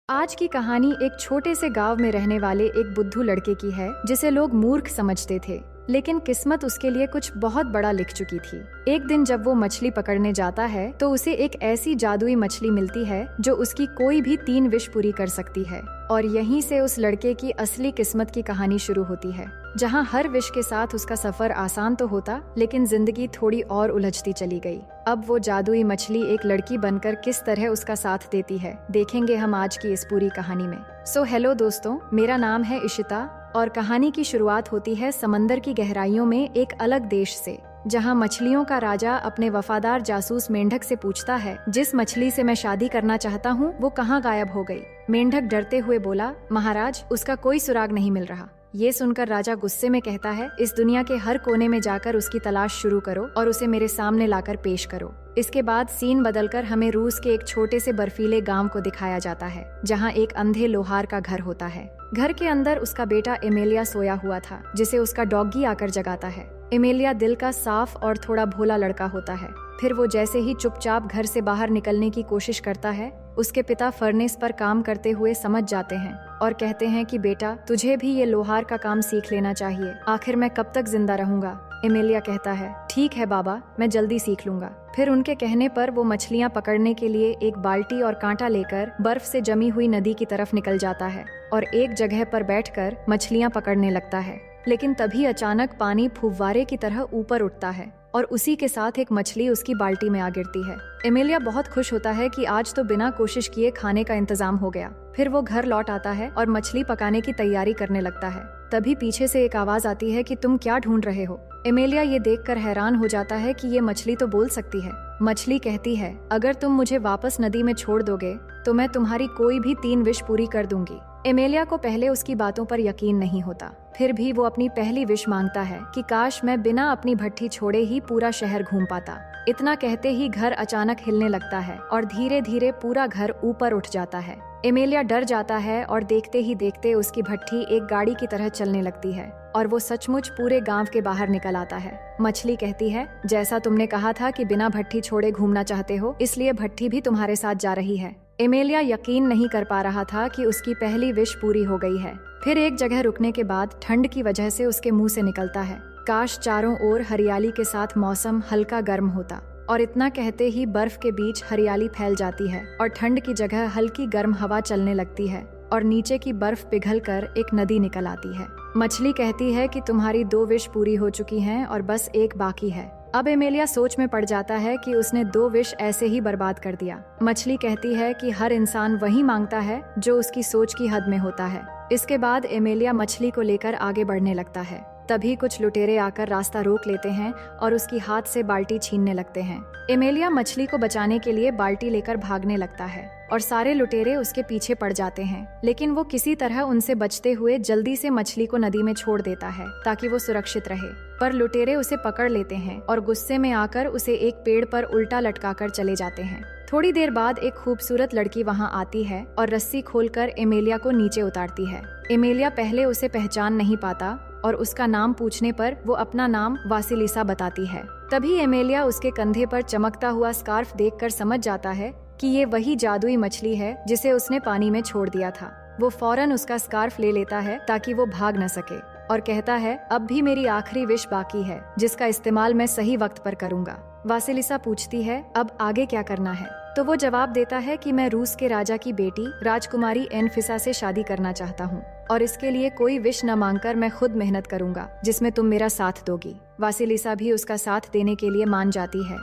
आज की कहानी एक छोटे से गांव में रहने वाले एक बुद्धू लड़के की है जिसे लोग मूर्ख समझते थे, लेकिन किस्मत उसके लिए कुछ बहुत बड़ा लिख चुकी थी। एक दिन जब वो मछली पकड़ने जाता है तो उसे एक ऐसी जादुई मछली मिलती है जो उसकी कोई भी 3 विश पूरी कर सकती है। और यहीं से उस लड़के की असली किस्मत की कहानी शुरू होती है, जहां हर विश के साथ उसका सफर आसान तो होता, लेकिन जिंदगी थोड़ी और उलझती चली गई। अब वो जादुई मछली एक लड़की बनकर किस तरह उसका साथ देती है, देखेंगे हम आज की इस पूरी कहानी में। सो हेलो दोस्तों, मेरा नाम है इशिता और कहानी की शुरुआत होती है समंदर की गहराइयों में एक अलग देश से, जहां मछलियों का राजा अपने वफादार जासूस मेंढक से पूछता है, जिस मछली से मैं शादी करना चाहता हूं वो कहां गायब हो गई। मेंढक डरते हुए बोला, महाराज, उसका कोई सुराग नहीं मिल रहा। ये सुनकर राजा गुस्से में कहता है, इस दुनिया के हर कोने में जाकर उसकी तलाश शुरू करो और उसे मेरे सामने लाकर पेश करो। इसके बाद सीन बदलकर हमें रूस के एक छोटे से बर्फीले गांव को दिखाया जाता है, जहां एक अंधे लोहार का घर होता है। घर के अंदर उसका बेटा एमेलिया सोया हुआ था, जिसे उसका डॉगी आकर जगाता है। एमेलिया दिल का साफ और थोड़ा भोला लड़का होता है। फिर वो जैसे ही चुपचाप घर से बाहर निकलने की कोशिश करता है, उसके पिता फर्नेस पर काम करते हुए समझ जाते हैं और कहते हैं कि बेटा, तुझे भी ये लोहार का काम सीख लेना चाहिए। आखिर मैं कब तक जिंदा रहूंगा? एमेलिया कहता है, ठीक है बाबा, मैं जल्दी सीख लूंगा। फिर उनके कहने पर वो मछलियां पकड़ने के लिए एक बाल्टी और कांटा लेकर बर्फ से जमी हुई नदी की तरफ निकल जाता है और एक जगह पर बैठकर मछलियां पकड़ने लगता है। लेकिन तभी अचानक पानी फुव्वारे की तरह ऊपर उठता है और उसी के साथ एक मछली उसकी बाल्टी में आ गिरती है। एमेलिया बहुत खुश होता है कि आज तो बिना कोशिश किए खाने का इंतजाम हो गया। फिर वो घर लौट आता है और मछली पकाने की तैयारी करने लगता है। तभी पीछे से एक आवाज आती है कि तुम क्या ढूंढ रहे हो? एमेलिया ये देखकर हैरान हो जाता है कि ये मछली तो बोल सकती है। मछली कहती है, अगर तुम मुझे वापस नदी में छोड़ दोगे तो मैं तुम्हारी कोई भी 3 विश पूरी कर दूंगी। एमेलिया को पहले उसकी बातों पर यकीन नहीं होता, फिर भी वो अपनी पहली विश मांगता है कि काश मैं बिना अपनी भट्ठी छोड़े ही पूरा शहर घूम पाता। इतना कहते ही घर अचानक हिलने लगता है और धीरे धीरे पूरा घर ऊपर उठ जाता है। एमेलिया डर जाता है और देखते ही देखते उसकी भट्ठी एक गाड़ी की तरह चलने लगती है और वो सचमुच पूरे गांव के बाहर निकल आता है। मछली कहती है, जैसा तुमने कहा था कि बिना भट्ठी छोड़े घूमना चाहते हो, इसलिए भट्ठी भी तुम्हारे साथ जा रही है। एमेलिया यकीन नहीं कर पा रहा था कि उसकी पहली विश पूरी हो गई है। फिर एक जगह रुकने के बाद ठंड की वजह से उसके मुंह से निकलता है, काश चारों ओर हरियाली के साथ मौसम हल्का गर्म होता। और इतना कहते ही बर्फ के बीच हरियाली फैल जाती है और ठंड की जगह हल्की गर्म हवा चलने लगती है और नीचे की बर्फ पिघलकर एक नदी निकल आती है। मछली कहती है कि तुम्हारी 2 विश पूरी हो चुकी हैं और बस एक बाकी है। अब एमेलिया सोच में पड़ जाता है कि उसने 2 विश ऐसे ही बर्बाद कर दिया। मछली कहती है कि हर इंसान वही मांगता है जो उसकी सोच की हद में होता है। इसके बाद एमेलिया मछली को लेकर आगे बढ़ने लगता है। तभी कुछ लुटेरे आकर रास्ता रोक लेते हैं और उसकी हाथ से बाल्टी छीनने लगते हैं। एमेलिया मछली को बचाने के लिए बाल्टी लेकर भागने लगता है और सारे लुटेरे उसके पीछे पड़ जाते हैं, लेकिन वो किसी तरह उनसे बचते हुए जल्दी से मछली को नदी में छोड़ देता है ताकि वो सुरक्षित रहे। पर लुटेरे उसे पकड़ लेते हैं और गुस्से में आकर उसे एक पेड़ पर उल्टा लटकाकर चले जाते हैं। थोड़ी देर बाद एक खूबसूरत लड़की वहां आती है और रस्सी खोलकर एमेलिया को नीचे उतारती है। एमेलिया पहले उसे पहचान नहीं पाता और उसका नाम पूछने पर वो अपना नाम वासिलिसा बताती है। तभी एमेलिया उसके कंधे पर चमकता हुआ स्कार्फ देखकर समझ जाता है कि ये वही जादुई मछली है जिसे उसने पानी में छोड़ दिया था। वो फौरन उसका स्कार्फ ले लेता है ताकि वो भाग न सके और कहता है, अब भी मेरी आखिरी विश बाकी है जिसका इस्तेमाल मैं सही वक्त पर करूंगा। वासिलिसा पूछती है, अब आगे क्या करना है? तो वो जवाब देता है कि मैं रूस के राजा की बेटी राजकुमारी एनफिसा से शादी करना चाहता हूँ और इसके लिए कोई विश न मांगकर मैं खुद मेहनत करूंगा जिसमें तुम मेरा साथ दोगी। वासिलिसा भी उसका साथ देने के लिए मान जाती है,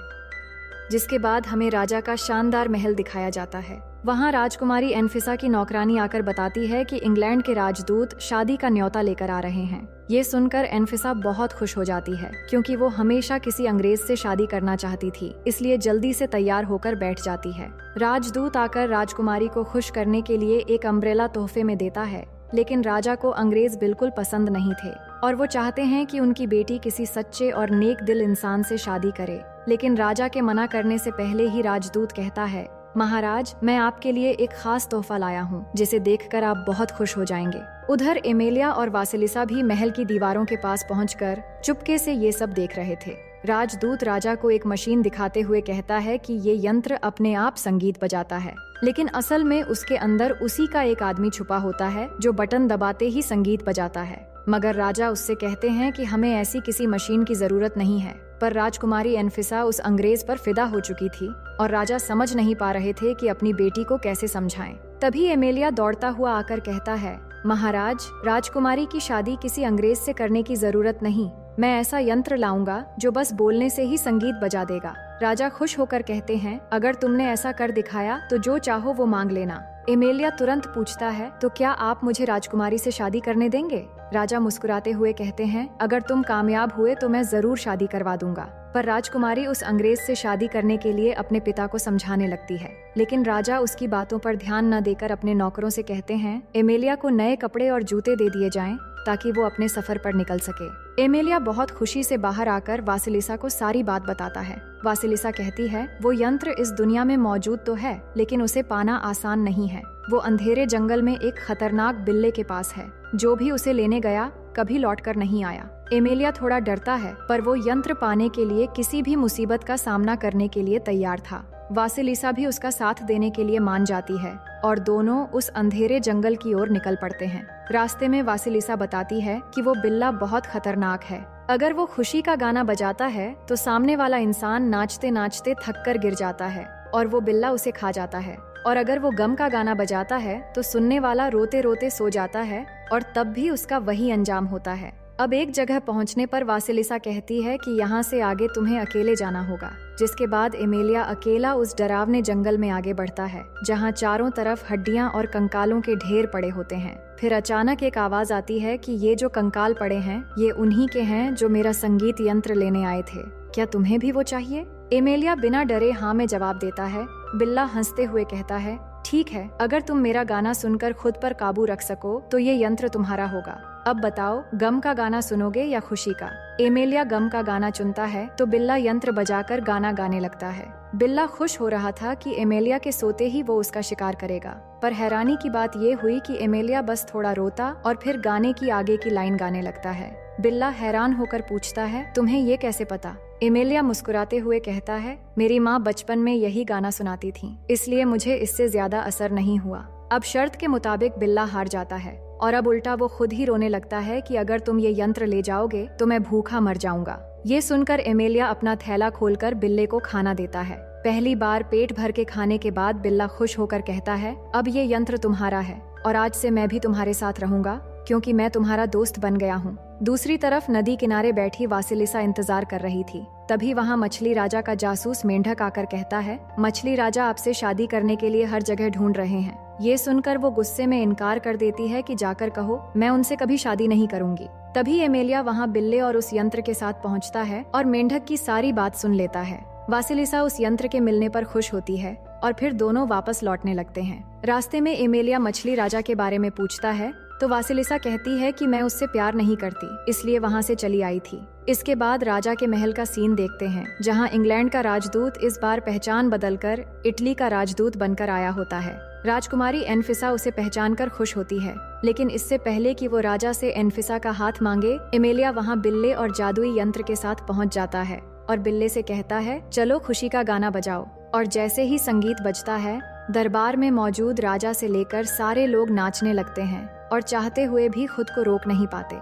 जिसके बाद हमें राजा का शानदार महल दिखाया जाता है। वहाँ राजकुमारी एनफिसा की नौकरानी आकर बताती है कि इंग्लैंड के राजदूत शादी का न्योता लेकर आ रहे हैं। ये सुनकर एनफिसा बहुत खुश हो जाती है क्योंकि वो हमेशा किसी अंग्रेज से शादी करना चाहती थी, इसलिए जल्दी से तैयार होकर बैठ जाती है। राजदूत आकर राजकुमारी को खुश करने के लिए एक अम्ब्रेला तोहफे में देता है, लेकिन राजा को अंग्रेज बिल्कुल पसंद नहीं थे और वो चाहते हैं कि उनकी बेटी किसी सच्चे और नेक दिल इंसान से शादी करे। लेकिन राजा के मना करने से पहले ही राजदूत कहता है, महाराज, मैं आपके लिए एक खास तोहफा लाया हूँ जिसे देखकर आप बहुत खुश हो जाएंगे। उधर एमेलिया और वासिलिसा भी महल की दीवारों के पास पहुंचकर चुपके से ये सब देख रहे थे। राजदूत राजा को एक मशीन दिखाते हुए कहता है कि ये यंत्र अपने आप संगीत बजाता है, लेकिन असल में उसके अंदर उसी का एक आदमी छुपा होता है जो बटन दबाते ही संगीत बजाता है। मगर राजा उससे कहते हैं कि हमें ऐसी किसी मशीन की जरूरत नहीं है। पर राजकुमारी एनफिसा उस अंग्रेज पर फिदा हो चुकी थी और राजा समझ नहीं पा रहे थे कि अपनी बेटी को कैसे समझाएं। तभी एमेलिया दौड़ता हुआ आकर कहता है, महाराज, राजकुमारी की शादी किसी अंग्रेज से करने की जरूरत नहीं। मैं ऐसा यंत्र लाऊंगा जो बस बोलने से ही संगीत बजा देगा। राजा खुश होकर कहते हैं, अगर तुमने ऐसा कर दिखाया तो जो चाहो वो मांग लेना। एमेलिया तुरंत पूछता है, तो क्या आप मुझे राजकुमारी से शादी करने देंगे? राजा मुस्कुराते हुए कहते हैं, अगर तुम कामयाब हुए तो मैं जरूर शादी करवा दूंगा। पर राजकुमारी उस अंग्रेज से शादी करने के लिए अपने पिता को समझाने लगती है, लेकिन राजा उसकी बातों पर ध्यान न देकर अपने नौकरों से कहते हैं, एमेलिया को नए कपड़े और जूते दे दिए जाएं ताकि वो अपने सफर पर निकल सके। एमेलिया बहुत खुशी से बाहर आकर वासिलिसा को सारी बात बताता है। वासिलिसा कहती है, वो यंत्र इस दुनिया में मौजूद तो है, लेकिन उसे पाना आसान नहीं है। वो अंधेरे जंगल में एक खतरनाक बिल्ले के पास है। जो भी उसे लेने गया कभी लौटकर नहीं आया। एमेलिया थोड़ा डरता है, पर वो यंत्र पाने के लिए किसी भी मुसीबत का सामना करने के लिए तैयार था। वासिलिसा भी उसका साथ देने के लिए मान जाती है और दोनों उस अंधेरे जंगल की ओर निकल पड़ते हैं। रास्ते में वासिलिसा बताती है कि वो बिल्ला बहुत खतरनाक है। अगर वो खुशी का गाना बजाता है तो सामने वाला इंसान नाचते नाचते थक कर गिर जाता है और वो बिल्ला उसे खा जाता है। और अगर वो गम का गाना बजाता है तो सुनने वाला रोते रोते सो जाता है और तब भी उसका वही अंजाम होता है। अब एक जगह पहुंचने पर वासिलिसा कहती है कि यहाँ से आगे तुम्हें अकेले जाना होगा, जिसके बाद एमेलिया अकेला उस डरावने जंगल में आगे बढ़ता है जहाँ चारों तरफ हड्डियाँ और कंकालों के ढेर पड़े होते हैं। फिर अचानक एक आवाज आती है कि ये जो कंकाल पड़े हैं ये उन्हीं के हैं जो मेरा संगीत यंत्र लेने आए थे। क्या तुम्हें भी वो चाहिए? एमेलिया बिना डरे हाँ में जवाब देता है। बिल्ला हंसते हुए कहता है, ठीक है, अगर तुम मेरा गाना सुनकर खुद पर काबू रख सको तो ये यंत्र तुम्हारा होगा। अब बताओ, गम का गाना सुनोगे या खुशी का? एमेलिया गम का गाना चुनता है तो बिल्ला यंत्र बजाकर गाना गाने लगता है। बिल्ला खुश हो रहा था कि एमेलिया के सोते ही वो उसका शिकार करेगा, पर हैरानी की बात ये हुई कि एमेलिया बस थोड़ा रोता और फिर गाने की आगे की लाइन गाने लगता है। बिल्ला हैरान होकर पूछता है, तुम्हें ये कैसे पता? एमेलिया मुस्कुराते हुए कहता है, मेरी माँ बचपन में यही गाना सुनाती थी, इसलिए मुझे इससे ज्यादा असर नहीं हुआ। अब शर्त के मुताबिक बिल्ला हार जाता है और अब उल्टा वो खुद ही रोने लगता है कि अगर तुम ये यंत्र ले जाओगे तो मैं भूखा मर जाऊंगा। ये सुनकर एमेलिया अपना थैला खोलकर बिल्ले को खाना देता है। पहली बार पेट भर के खाने के बाद बिल्ला खुश होकर कहता है, अब ये यंत्र तुम्हारा है और आज से मैं भी तुम्हारे साथ रहूंगा क्योंकि मैं तुम्हारा दोस्त बन गया हूँ। दूसरी तरफ नदी किनारे बैठी वासिलिसा इंतजार कर रही थी। तभी वहाँ मछली राजा का जासूस मेंढक आकर कहता है, मछली राजा आपसे शादी करने के लिए हर जगह ढूंढ रहे हैं। ये सुनकर वो गुस्से में इनकार कर देती है कि जाकर कहो मैं उनसे कभी शादी नहीं करूंगी। तभी एमेलिया वहाँ बिल्ले और उस यंत्र के साथ पहुँचता है और मेंढक की सारी बात सुन लेता है। वासिलिसा उस यंत्र के मिलने पर खुश होती है और फिर दोनों वापस लौटने लगते हैं। रास्ते में एमेलिया मछली राजा के बारे में पूछता है तो वासिलिसा कहती है कि मैं उससे प्यार नहीं करती, इसलिए वहाँ से चली आई थी। इसके बाद राजा के महल का सीन देखते हैं जहाँ इंग्लैंड का राजदूत इस बार पहचान बदलकर इटली का राजदूत बनकर आया होता है। राजकुमारी एनफिसा उसे पहचानकर खुश होती है, लेकिन इससे पहले कि वो राजा से एनफिसा का हाथ मांगे, एमेलिया वहाँ बिल्ले और जादुई यंत्र के साथ पहुँच जाता है और बिल्ले से कहता है, चलो खुशी का गाना बजाओ। और जैसे ही संगीत बजता है, दरबार में मौजूद राजा से लेकर सारे लोग नाचने लगते हैं और चाहते हुए भी खुद को रोक नहीं पाते।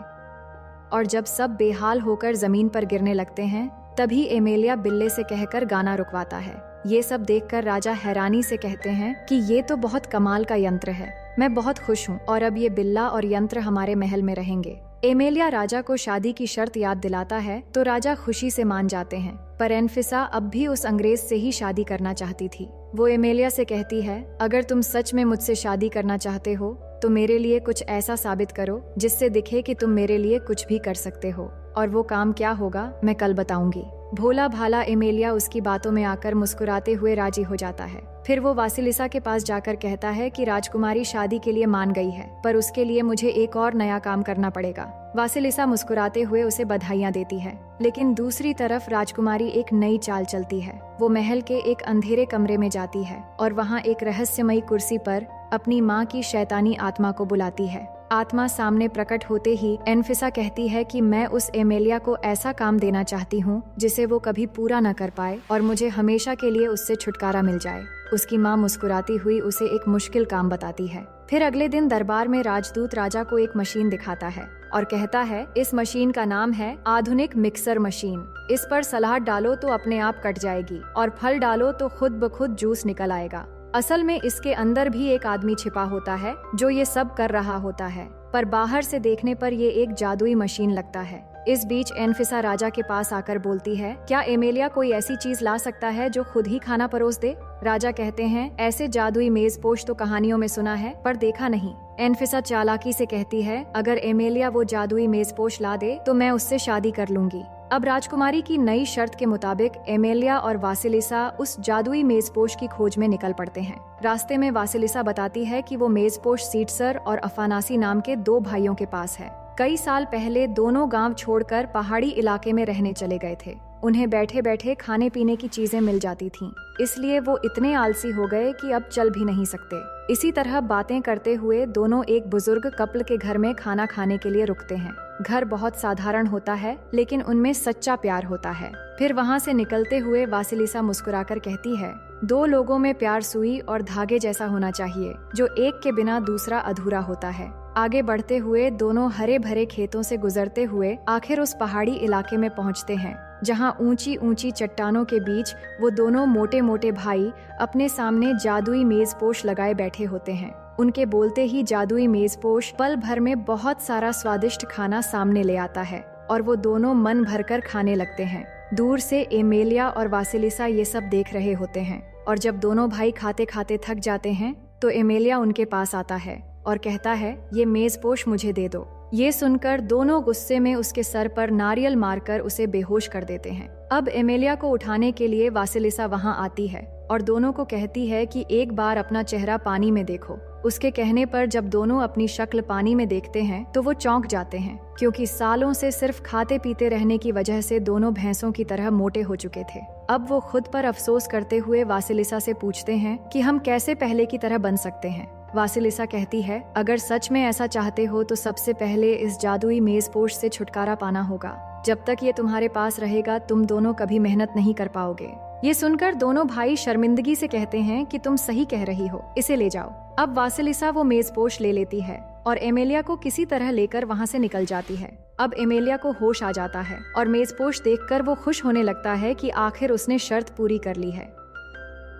और जब सब बेहाल होकर जमीन पर गिरने लगते हैं, तभी एमेलिया बिल्ले से कहकर गाना रुकवाता है। ये सब देखकर राजा हैरानी से कहते हैं कि ये तो बहुत कमाल का यंत्र है, मैं बहुत खुश हूँ और अब ये बिल्ला और यंत्र हमारे महल में रहेंगे। एमेलिया राजा को शादी की शर्त याद दिलाता है तो राजा खुशी से मान जाते हैं, पर एनफिसा अब भी उस अंग्रेज से ही शादी करना चाहती थी। वो एमेलिया से कहती है, अगर तुम सच में मुझसे शादी करना चाहते हो तो मेरे लिए कुछ ऐसा साबित करो जिससे दिखे कि तुम मेरे लिए कुछ भी कर सकते हो, और वो काम क्या होगा मैं कल बताऊंगी। भोला भाला एमेलिया उसकी बातों में आकर मुस्कुराते हुए राजी हो जाता है। फिर वो वासिलिसा के पास जाकर कहता है कि राजकुमारी शादी के लिए मान गई है, पर उसके लिए मुझे एक और नया काम करना पड़ेगा। वासिलिसा मुस्कुराते हुए उसे बधाइयाँ देती है, लेकिन दूसरी तरफ राजकुमारी एक नई चाल चलती है। वो महल के एक अंधेरे कमरे में जाती है और वहाँ एक रहस्यमयी कुर्सी पर अपनी माँ की शैतानी आत्मा को बुलाती है। आत्मा सामने प्रकट होते ही एनफिसा कहती है कि मैं उस एमेलिया को ऐसा काम देना चाहती हूँ जिसे वो कभी पूरा न कर पाए और मुझे हमेशा के लिए उससे छुटकारा मिल जाए। उसकी माँ मुस्कुराती हुई उसे एक मुश्किल काम बताती है। फिर अगले दिन दरबार में राजदूत राजा को एक मशीन दिखाता है और कहता है इस मशीन का नाम है आधुनिक मिक्सर मशीन। इस पर सलाद डालो तो अपने आप कट जाएगी और फल डालो तो खुद ब खुद जूस निकल आएगा। असल में इसके अंदर भी एक आदमी छिपा होता है जो ये सब कर रहा होता है, पर बाहर से देखने पर ये एक जादुई मशीन लगता है। इस बीच एनफिसा राजा के पास आकर बोलती है, क्या एमेलिया कोई ऐसी चीज ला सकता है जो खुद ही खाना परोस दे? राजा कहते हैं, ऐसे जादुई मेजपोश तो कहानियों में सुना है पर देखा नहीं। एनफिसा चालाकी से कहती है, अगर एमेलिया वो जादुई मेजपोश ला दे तो मैं उससे शादी कर लूंगी। अब राजकुमारी की नई शर्त के मुताबिक एमेलिया और वासिलिसा उस जादुई मेजपोश की खोज में निकल पड़ते हैं। रास्ते में वासिलिसा बताती है कि वो मेजपोश सीटसर और अफानासी नाम के 2 भाइयों के पास है। कई साल पहले दोनों गांव छोड़कर पहाड़ी इलाके में रहने चले गए थे। उन्हें बैठे बैठे खाने पीने की चीजें मिल जाती थीं, इसलिए वो इतने आलसी हो गए कि अब चल भी नहीं सकते। इसी तरह बातें करते हुए दोनों एक बुजुर्ग कपल के घर में खाना खाने के लिए रुकते हैं। घर बहुत साधारण होता है लेकिन उनमें सच्चा प्यार होता है। फिर वहाँ से निकलते हुए वासिलिसा मुस्कुराकर कहती है, 2 लोगों में प्यार सुई और धागे जैसा होना चाहिए, जो एक के बिना दूसरा अधूरा होता है। आगे बढ़ते हुए दोनों हरे भरे खेतों से गुजरते हुए आखिर उस पहाड़ी इलाके में पहुँचते हैं, जहाँ ऊंची ऊंची चट्टानों के बीच वो दोनों मोटे मोटे भाई अपने सामने जादुई मेजपोश लगाए बैठे होते हैं। उनके बोलते ही जादुई मेजपोश पल भर में बहुत सारा स्वादिष्ट खाना सामने ले आता है और वो दोनों मन भरकर खाने लगते हैं। दूर से एमेलिया और वासिलिसा ये सब देख रहे होते हैं और जब दोनों भाई खाते खाते थक जाते हैं तो एमेलिया उनके पास आता है और कहता है, ये मेजपोश मुझे दे दो। ये सुनकर दोनों गुस्से में उसके सर पर नारियल मारकर उसे बेहोश कर देते हैं। अब एमेलिया को उठाने के लिए वासिलिसा वहां आती है और दोनों को कहती है कि एक बार अपना चेहरा पानी में देखो। उसके कहने पर जब दोनों अपनी शक्ल पानी में देखते हैं तो वो चौंक जाते हैं, क्योंकि सालों से सिर्फ खाते पीते रहने की वजह से दोनों भैंसों की तरह मोटे हो चुके थे। अब वो खुद पर अफसोस करते हुए वासिलिसा से पूछते हैं कि हम कैसे पहले की तरह बन सकते हैं। वासिलिसा कहती है, अगर सच में ऐसा चाहते हो तो सबसे पहले इस जादुई मेजपोश से छुटकारा पाना होगा। जब तक ये तुम्हारे पास रहेगा तुम दोनों कभी मेहनत नहीं कर पाओगे। ये सुनकर दोनों भाई शर्मिंदगी से कहते हैं कि तुम सही कह रही हो, इसे ले जाओ। अब वासिलिसा वो मेजपोश ले लेती है और एमेलिया को किसी तरह लेकर वहाँ से निकल जाती है। अब एमेलिया को होश आ जाता है और मेजपोश देखकर वो खुश होने लगता है कि आखिर उसने शर्त पूरी कर ली है।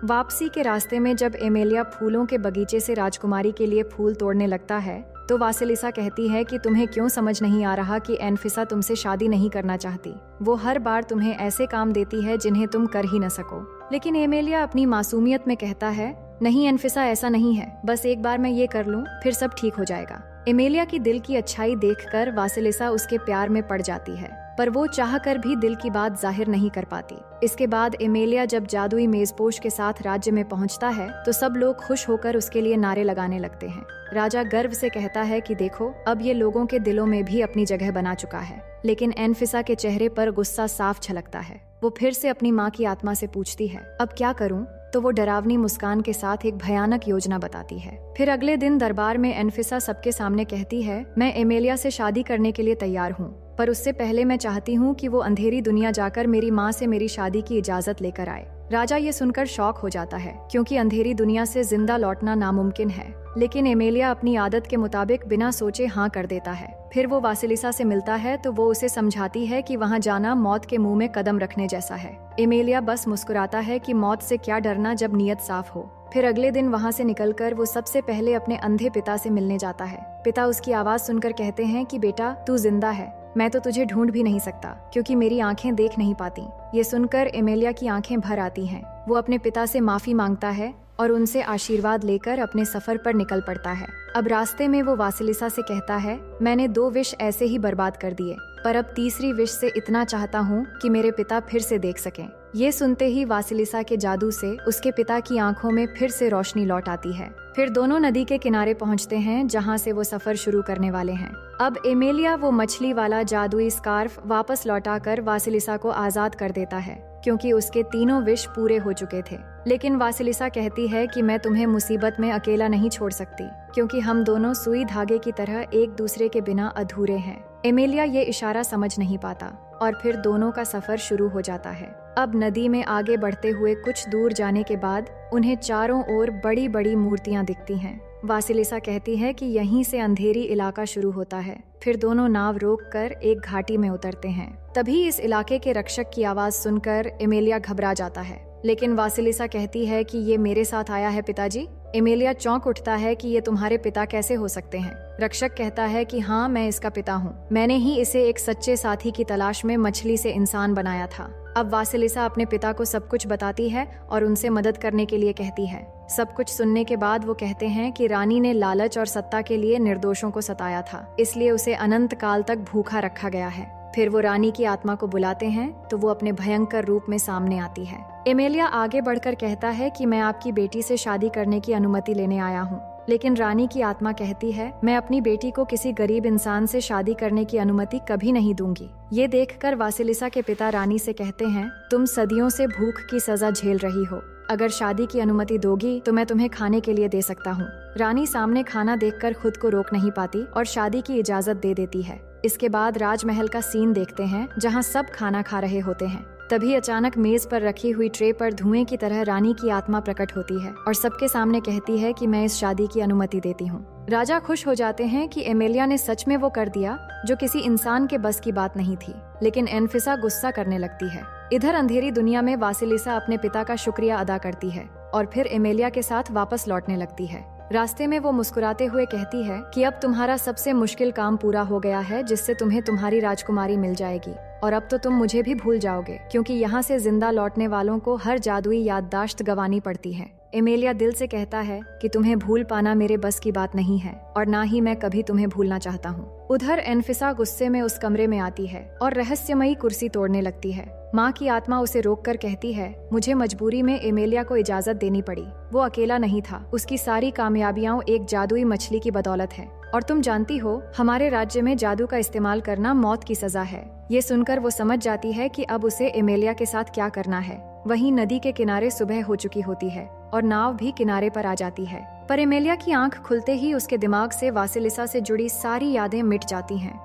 वापसी के रास्ते में जब एमेलिया फूलों के बगीचे से राजकुमारी के लिए फूल तोड़ने लगता है तो वासिलिसा कहती है कि तुम्हें क्यों समझ नहीं आ रहा कि एनफिसा तुमसे शादी नहीं करना चाहती। वो हर बार तुम्हें ऐसे काम देती है जिन्हें तुम कर ही न सको। लेकिन एमेलिया अपनी मासूमियत में कहता है, नहीं एनफिसा, ऐसा नहीं है, बस एक बार मैं ये कर लूं फिर सब ठीक हो जाएगा। एमेलिया की दिल की अच्छाई देखकर वासिलिसा उसके प्यार में पड़ जाती है, पर वो चाहकर भी दिल की बात जाहिर नहीं कर पाती। इसके बाद एमेलिया जब जादुई मेजपोश के साथ राज्य में पहुंचता है तो सब लोग खुश होकर उसके लिए नारे लगाने लगते हैं। राजा गर्व से कहता है कि देखो, अब ये लोगों के दिलों में भी अपनी जगह बना चुका है। लेकिन एनफिसा के चेहरे पर गुस्सा साफ झलकता है। वो फिर से अपनी माँ की आत्मा से पूछती है, अब क्या करूं? तो वो डरावनी मुस्कान के साथ एक भयानक योजना बताती है। फिर अगले दिन दरबार में एनफिसा सबके सामने कहती है, मैं एमेलिया से शादी करने के लिए तैयार हूँ, पर उससे पहले मैं चाहती हूँ कि वो अंधेरी दुनिया जाकर मेरी माँ से मेरी शादी की इजाजत लेकर आए। राजा ये सुनकर शॉक हो जाता है, क्योंकि अंधेरी दुनिया से जिंदा लौटना नामुमकिन है। लेकिन एमेलिया अपनी आदत के मुताबिक बिना सोचे हाँ कर देता है। फिर वो वासिलिसा से मिलता है तो वो उसे समझाती है कि वहाँ जाना मौत के मुंह में कदम रखने जैसा है। एमेलिया बस मुस्कुराता है कि मौत से क्या डरना जब नीयत साफ हो। फिर अगले दिन वहाँ से निकलकर वो सबसे पहले अपने अंधे पिता से मिलने जाता है। पिता उसकी आवाज सुनकर कहते हैं कि बेटा, तू जिंदा है, मैं तो तुझे ढूंढ भी नहीं सकता क्योंकि मेरी आंखें देख नहीं पाती। ये सुनकर एमेलिया की आंखें भर आती हैं। वो अपने पिता से माफी मांगता है और उनसे आशीर्वाद लेकर अपने सफर पर निकल पड़ता है। अब रास्ते में वो वासिलिसा से कहता है, मैंने 2 विश ऐसे ही बर्बाद कर दिए, पर अब तीसरी विश से इतना चाहता हूँ कि मेरे पिता फिर से देख सकें। ये सुनते ही वासिलिसा के जादू से उसके पिता की आंखों में फिर से रोशनी लौट आती है। फिर दोनों नदी के किनारे पहुंचते हैं जहां से वो सफर शुरू करने वाले हैं। अब एमेलिया वो मछली वाला जादुई स्कार्फ वापस लौटाकर वासिलिसा को आजाद कर देता है, क्योंकि उसके तीनों विश पूरे हो चुके थे। लेकिन वासिलिसा कहती है कि मैं तुम्हें मुसीबत में अकेला नहीं छोड़ सकती, क्योंकि हम दोनों सुई धागे की तरह एक दूसरे के बिना अधूरे हैं। एमेलिया ये इशारा समझ नहीं पाता और फिर दोनों का सफर शुरू हो जाता है। अब नदी में आगे बढ़ते हुए कुछ दूर जाने के बाद उन्हें चारों ओर बड़ी बड़ी मूर्तियां दिखती हैं। वासिलिसा कहती है कि यहीं से अंधेरी इलाका शुरू होता है। फिर दोनों नाव रोककर एक घाटी में उतरते हैं। तभी इस इलाके के रक्षक की आवाज सुनकर एमेलिया घबरा जाता है, लेकिन वासिलिसा कहती है कि ये मेरे साथ आया है पिताजी। एमेलिया चौंक उठता है कि ये तुम्हारे पिता कैसे हो सकते हैं। रक्षक कहता है कि हाँ, मैं इसका पिता हूँ। मैंने ही इसे एक सच्चे साथी की तलाश में मछली से इंसान बनाया था। अब वासिलिसा अपने पिता को सब कुछ बताती है और उनसे मदद करने के लिए कहती है। सब कुछ सुनने के बाद वो कहते हैं कि रानी ने लालच और सत्ता के लिए निर्दोषों को सताया था, इसलिए उसे अनंत काल तक भूखा रखा गया है। फिर वो रानी की आत्मा को बुलाते हैं तो वो अपने भयंकर रूप में सामने आती है। एमेलिया आगे बढ़कर कहता है कि मैं आपकी बेटी से शादी करने की अनुमति लेने आया हूँ, लेकिन रानी की आत्मा कहती है मैं अपनी बेटी को किसी गरीब इंसान से शादी करने की अनुमति कभी नहीं दूंगी। ये देखकर वासिलिसा के पिता रानी से कहते हैं तुम सदियों से भूख की सजा झेल रही हो, अगर शादी की अनुमति दोगी तो मैं तुम्हें खाने के लिए दे सकता हूँ। रानी सामने खाना देखकर खुद को रोक नहीं पाती और शादी की इजाजत दे देती है। इसके बाद राजमहल का सीन देखते हैं जहाँ सब खाना खा रहे होते हैं। तभी अचानक मेज पर रखी हुई ट्रे पर धुएं की तरह रानी की आत्मा प्रकट होती है और सबके सामने कहती है कि मैं इस शादी की अनुमति देती हूँ। राजा खुश हो जाते हैं कि एमेलिया ने सच में वो कर दिया जो किसी इंसान के बस की बात नहीं थी, लेकिन एनफिसा गुस्सा करने लगती है। इधर अंधेरी दुनिया में वासिलिसा अपने पिता का शुक्रिया अदा करती है और फिर एमेलिया के साथ वापस लौटने लगती है। रास्ते में वो मुस्कुराते हुए कहती है कि अब तुम्हारा सबसे मुश्किल काम पूरा हो गया है, जिससे तुम्हें तुम्हारी राजकुमारी मिल जाएगी और अब तो तुम मुझे भी भूल जाओगे, क्योंकि यहाँ से जिंदा लौटने वालों को हर जादुई याददाश्त गंवानी पड़ती है। एमेलिया दिल से कहता है कि तुम्हें भूल पाना मेरे बस की बात नहीं है और ना ही मैं कभी तुम्हें भूलना चाहता हूँ। उधर एनफिसा गुस्से में उस कमरे में आती है और रहस्यमयी कुर्सी तोड़ने लगती है। माँ की आत्मा उसे रोककर कहती है मुझे मजबूरी में एमेलिया को इजाजत देनी पड़ी। वो अकेला नहीं था, उसकी सारी कामयाबियां एक जादुई मछली की बदौलत है और तुम जानती हो हमारे राज्य में जादू का इस्तेमाल करना मौत की सजा है। ये सुनकर वो समझ जाती है कि अब उसे एमेलिया के साथ क्या करना है। वहीं नदी के किनारे सुबह हो चुकी होती है और नाव भी किनारे पर आ जाती है, पर एमेलिया की आंख खुलते ही उसके दिमाग से वासिलिसा से जुड़ी सारी यादें मिट जाती हैं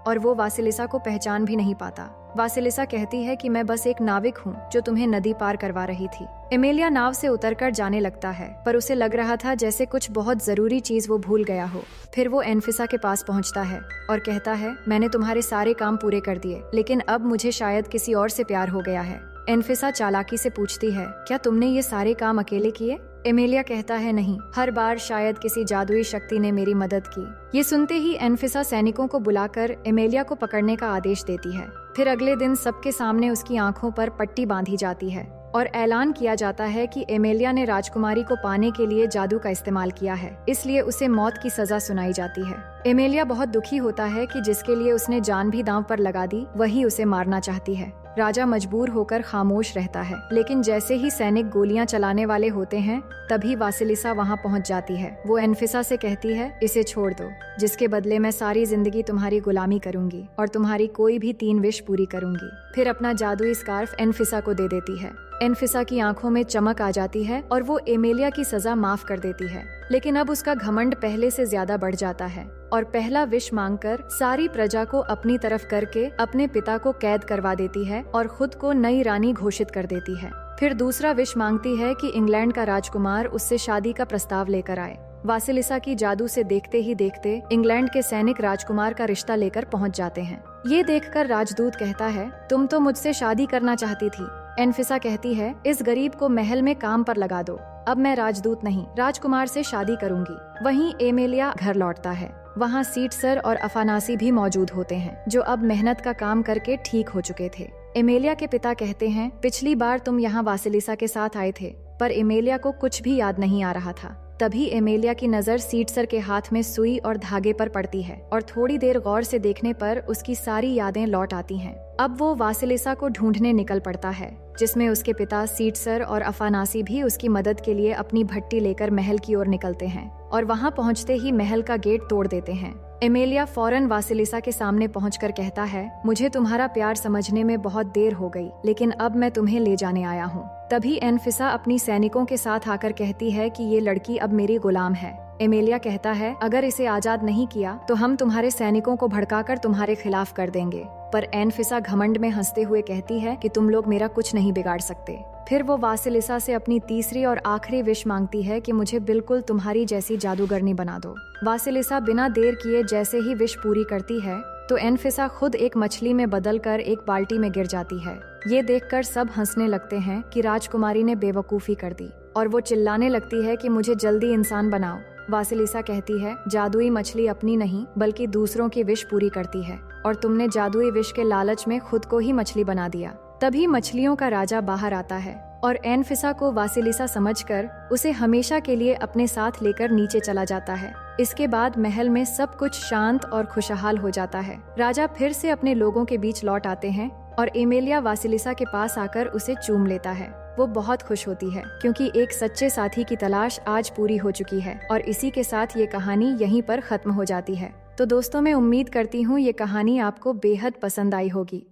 और वो वासिलिसा को पहचान भी नहीं पाता। वासिलिसा कहती है कि मैं बस एक नाविक हूँ जो तुम्हें नदी पार करवा रही थी। एमेलिया नाव से उतरकर जाने लगता है, पर उसे लग रहा था जैसे कुछ बहुत जरूरी चीज वो भूल गया हो। फिर वो एनफिसा के पास पहुँचता है और कहता है मैंने तुम्हारे सारे काम पूरे कर दिए, लेकिन अब मुझे शायद किसी और से प्यार हो गया है। एनफिसा चालाकी से पूछती है क्या तुमने ये सारे काम अकेले किए? एमेलिया कहता है नहीं, हर बार शायद किसी जादुई शक्ति ने मेरी मदद की। ये सुनते ही एनफिसा सैनिकों को बुलाकर एमेलिया को पकड़ने का आदेश देती है। फिर अगले दिन सबके सामने उसकी आंखों पर पट्टी बांधी जाती है और ऐलान किया जाता है कि एमेलिया ने राजकुमारी को पाने के लिए जादू का इस्तेमाल किया है, इसलिए उसे मौत की सजा सुनाई जाती है। एमेलिया बहुत दुखी होता है कि जिसके लिए उसने जान भी दांव पर लगा दी वही उसे मारना चाहती है। राजा मजबूर होकर खामोश रहता है, लेकिन जैसे ही सैनिक गोलियां चलाने वाले होते हैं तभी वासिलिसा वहां पहुंच जाती है। वो एनफिसा से कहती है इसे छोड़ दो, जिसके बदले मैं सारी जिंदगी तुम्हारी गुलामी करूंगी और तुम्हारी कोई भी 3 विश पूरी करूंगी। फिर अपना जादुई स्कार्फ एनफिसा को दे देती है। एनफिसा की आंखों में चमक आ जाती है और वो एमेलिया की सजा माफ कर देती है, लेकिन अब उसका घमंड पहले से ज्यादा बढ़ जाता है और पहला विश मांगकर सारी प्रजा को अपनी तरफ करके अपने पिता को कैद करवा देती है और खुद को नई रानी घोषित कर देती है। फिर दूसरा विश मांगती है कि इंग्लैंड का राजकुमार उससे शादी का प्रस्ताव लेकर आए। वासिलिसा की जादू से देखते ही देखते इंग्लैंड के सैनिक राजकुमार का रिश्ता लेकर पहुंच जाते हैं। ये देखकर राजदूत कहता है तुम तो मुझसे शादी करना चाहती थी। एनफिसा कहती है इस गरीब को महल में काम पर लगा दो, अब मैं राजदूत नहीं राजकुमार से शादी करूंगी। वहीं एमेलिया घर लौटता है। वहाँ सीटसर और अफानासी भी मौजूद होते हैं जो अब मेहनत का काम करके ठीक हो चुके थे। एमेलिया के पिता कहते हैं पिछली बार तुम यहाँ वासिलिसा के साथ आए थे पर एमेलिया को कुछ भी याद नहीं आ रहा था। तभी एमेलिया की नजर सीटसर के हाथ में सुई और धागे पर पड़ती है और थोड़ी देर गौर से देखने पर उसकी सारी यादें लौट आती हैं। अब वो वासिलिसा को ढूंढने निकल पड़ता है, जिसमें उसके पिता सीटसर और अफानासी भी उसकी मदद के लिए अपनी भट्टी लेकर महल की ओर निकलते हैं और वहां पहुंचते ही महल का गेट तोड़ देते हैं। एमेलिया फौरन वासिलिसा के सामने पहुंचकर कहता है, मुझे तुम्हारा प्यार समझने में बहुत देर हो गई, लेकिन अब मैं तुम्हें ले जाने आया हूँ। तभी एनफिसा अपनी सैनिकों के साथ आकर कहती है कि ये लड़की अब मेरी गुलाम है। एमेलिया कहता है, अगर इसे आजाद नहीं किया तो हम तुम्हारे सैनिकों को भड़काकर तुम्हारे खिलाफ कर देंगे। पर एनफिसा घमंड में हंसते हुए कहती है कि तुम लोग मेरा कुछ नहीं बिगाड़ सकते। फिर वो वासिलिसा से अपनी तीसरी और आखिरी विश मांगती है कि मुझे बिल्कुल तुम्हारी जैसी जादूगरनी बना दो। वासिलिसा बिना देर किए जैसे ही विश पूरी करती है तो एनफिसा खुद एक मछली में बदलकर एक बाल्टी में गिर जाती है। ये देखकर सब हंसने लगते हैं कि राजकुमारी ने बेवकूफी कर दी और वो चिल्लाने लगती है कि मुझे जल्दी इंसान बनाओ। वासिलिसा कहती है, जादुई मछली अपनी नहीं बल्कि दूसरों की विश पूरी करती है और तुमने जादुई विश के लालच में खुद को ही मछली बना दिया। तभी मछलियों का राजा बाहर आता है और एनफिसा को वासिलिसा समझकर उसे हमेशा के लिए अपने साथ लेकर नीचे चला जाता है। इसके बाद महल में सब कुछ शांत और खुशहाल हो जाता है। राजा फिर से अपने लोगों के बीच लौट आते हैं और एमेलिया वासिलिसा के पास आकर उसे चूम लेता है। वो बहुत खुश होती है क्योंकि एक सच्चे साथी की तलाश आज पूरी हो चुकी है और इसी के साथ ये कहानी यहीं पर खत्म हो जाती है। तो दोस्तों, मैं उम्मीद करती हूँ ये कहानी आपको बेहद पसंद आई होगी।